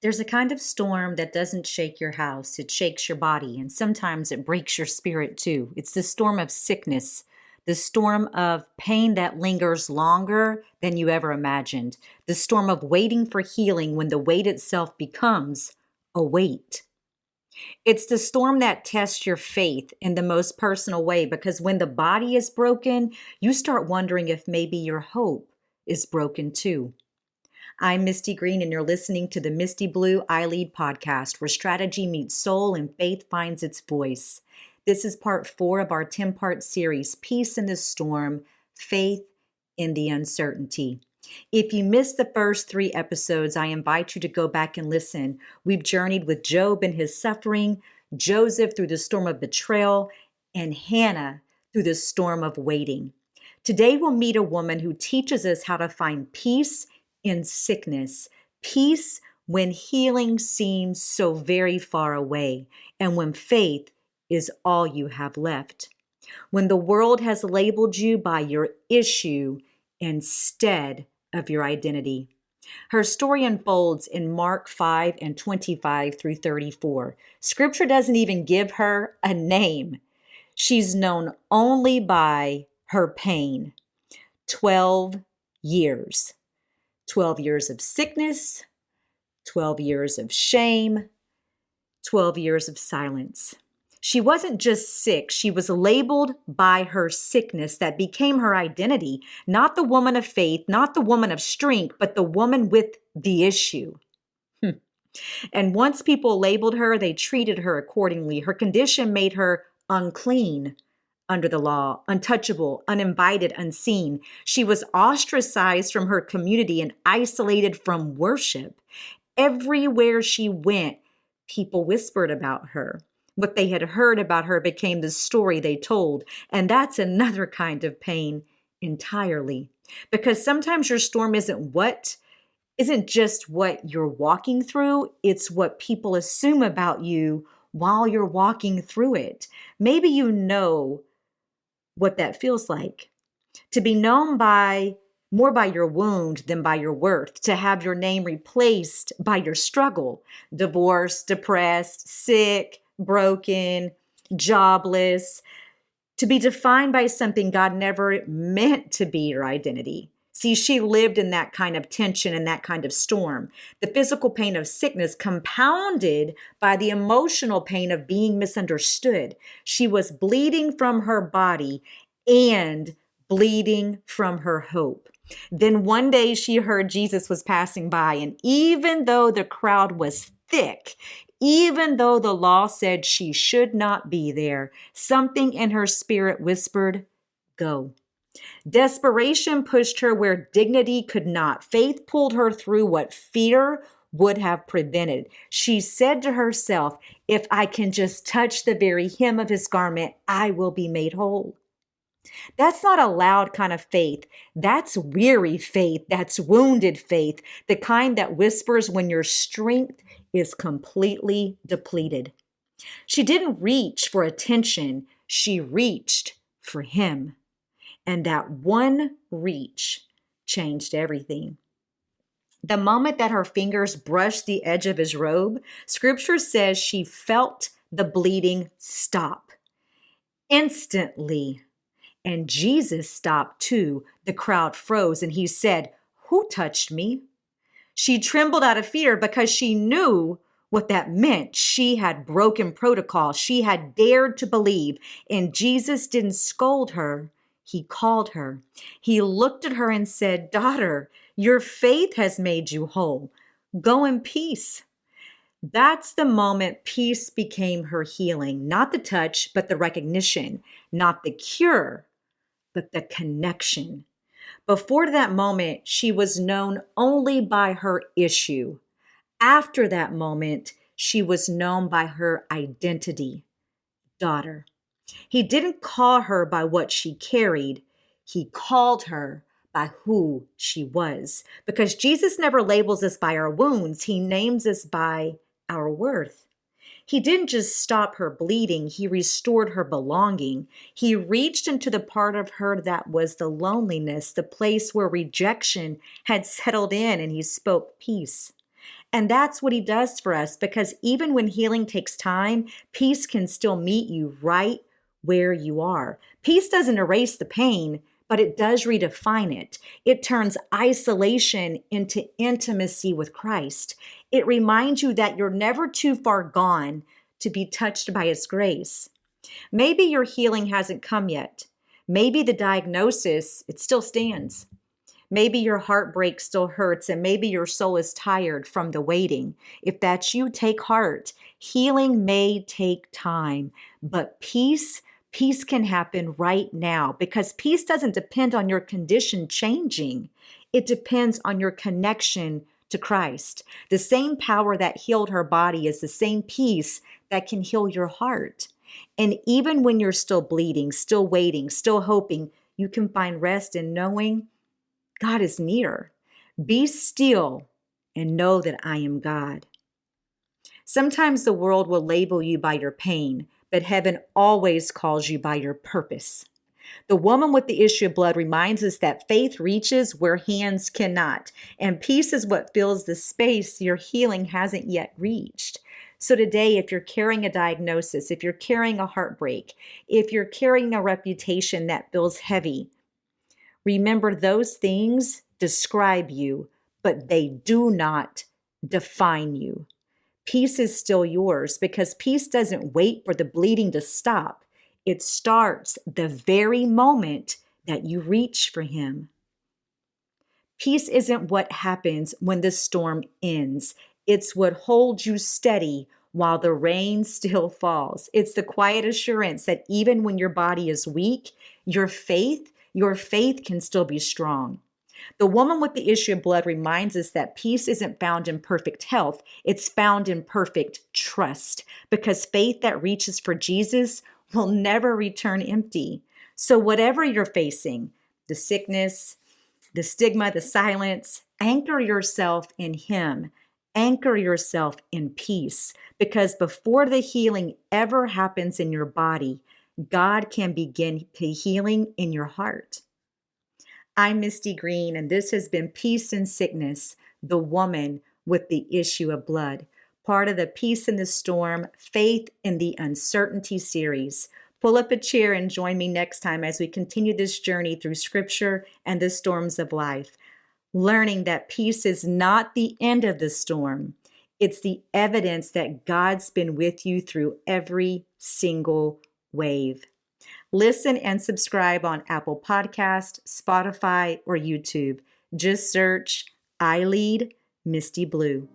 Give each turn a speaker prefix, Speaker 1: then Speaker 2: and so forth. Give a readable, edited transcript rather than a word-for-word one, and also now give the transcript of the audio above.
Speaker 1: There's a kind of storm that doesn't shake your house, it shakes your body, and sometimes it breaks your spirit too. It's the storm of sickness, the storm of pain that lingers longer than you ever imagined, the storm of waiting for healing when the wait itself becomes a weight. It's the storm that tests your faith in the most personal way because when the body is broken, you start wondering if maybe your hope is broken too. I'm Misty Green, and you're listening to the Misty Blue I Lead podcast, where strategy meets soul and faith finds its voice. This is part 4 of our 10-part series, Peace in the Storm, Faith in the Uncertainty. If you missed the first 3 episodes, I invite you to go back and listen. We've journeyed with Job and his suffering, Joseph through the storm of betrayal, and Hannah through the storm of waiting. Today, we'll meet a woman who teaches us how to find peace in sickness, peace when healing seems so very far away, and when faith is all you have left. When the world has labeled you by your issue instead of your identity. Her story unfolds in Mark 5 and 25 through 34. Scripture doesn't even give her a name. She's known only by her pain. 12 years. 12 years of sickness, 12 years of shame, 12 years of silence. She wasn't just sick, she was labeled by her sickness that became her identity, not the woman of faith, not the woman of strength, but the woman with the issue. And once people labeled her, they treated her accordingly. Her condition made her unclean under the law, untouchable, uninvited, unseen. She was ostracized from her community and isolated from worship. Everywhere she went, people whispered about her. What they had heard about her became the story they told. And that's another kind of pain entirely. Because sometimes your storm isn't just what you're walking through, it's what people assume about you while you're walking through it. Maybe you know what that feels like. To be known more by your wound than by your worth, to have your name replaced by your struggle, divorced, depressed, sick, broken, jobless, to be defined by something God never meant to be your identity. See, she lived in that kind of tension and that kind of storm. The physical pain of sickness compounded by the emotional pain of being misunderstood. She was bleeding from her body and bleeding from her hope. Then one day she heard Jesus was passing by, and even though the crowd was thick, even though the law said she should not be there, something in her spirit whispered, "Go." Desperation pushed her where dignity could not. Faith pulled her through what fear would have prevented. She said to herself, "If I can just touch the very hem of his garment, I will be made whole." That's not a loud kind of faith. That's weary faith. That's wounded faith, the kind that whispers when your strength is completely depleted. She didn't reach for attention. She reached for him. And that one reach changed everything. The moment that her fingers brushed the edge of his robe, Scripture says she felt the bleeding stop instantly. And Jesus stopped too. The crowd froze and he said, "Who touched me?" She trembled out of fear because she knew what that meant. She had broken protocol. She had dared to believe. And Jesus didn't scold her. He called her. He looked at her and said, "Daughter, your faith has made you whole. Go in peace." That's the moment peace became her healing. Not the touch, but the recognition. Not the cure, but the connection. Before that moment, she was known only by her issue. After that moment, she was known by her identity, daughter. He didn't call her by what she carried. He called her by who she was. Because Jesus never labels us by our wounds. He names us by our worth. He didn't just stop her bleeding. He restored her belonging. He reached into the part of her that was the loneliness, the place where rejection had settled in, and he spoke peace. And that's what he does for us, because even when healing takes time, peace can still meet you right where you are. Peace doesn't erase the pain, but it does redefine it. It turns isolation into intimacy with Christ. It reminds you that you're never too far gone to be touched by his grace. Maybe your healing hasn't come yet. Maybe the diagnosis, it still stands. Maybe your heartbreak still hurts, and maybe your soul is tired from the waiting. If that's you, take heart. Healing may take time, but peace can happen right now, because peace doesn't depend on your condition changing. It depends on your connection to Christ. The same power that healed her body is the same peace that can heal your heart. And even when you're still bleeding, still waiting, still hoping, you can find rest in knowing God is near. Be still and know that I am God. Sometimes the world will label you by your pain, but heaven always calls you by your purpose. The woman with the issue of blood reminds us that faith reaches where hands cannot, and peace is what fills the space your healing hasn't yet reached. So today, if you're carrying a diagnosis, if you're carrying a heartbreak, if you're carrying a reputation that feels heavy, remember, those things describe you, but they do not define you. Peace is still yours, because peace doesn't wait for the bleeding to stop. It starts the very moment that you reach for him. Peace isn't what happens when the storm ends. It's what holds you steady while the rain still falls. It's the quiet assurance that even when your body is weak, your faith can still be strong. The woman with the issue of blood reminds us that peace isn't found in perfect health. It's found in perfect trust, because faith that reaches for Jesus will never return empty. So whatever you're facing, the sickness, the stigma, the silence, anchor yourself in him. Anchor yourself in peace, because before the healing ever happens in your body, God can begin healing in your heart. I'm Misty Green, and this has been Peace in Sickness, the woman with the issue of blood, part of the Peace in the Storm, Faith in the Uncertainty series. Pull up a chair and join me next time as we continue this journey through Scripture and the storms of life, learning that peace is not the end of the storm. It's the evidence that God's been with you through every single wave. Listen and subscribe on Apple Podcast, Spotify, or YouTube. Just search I Lead Misty Blue.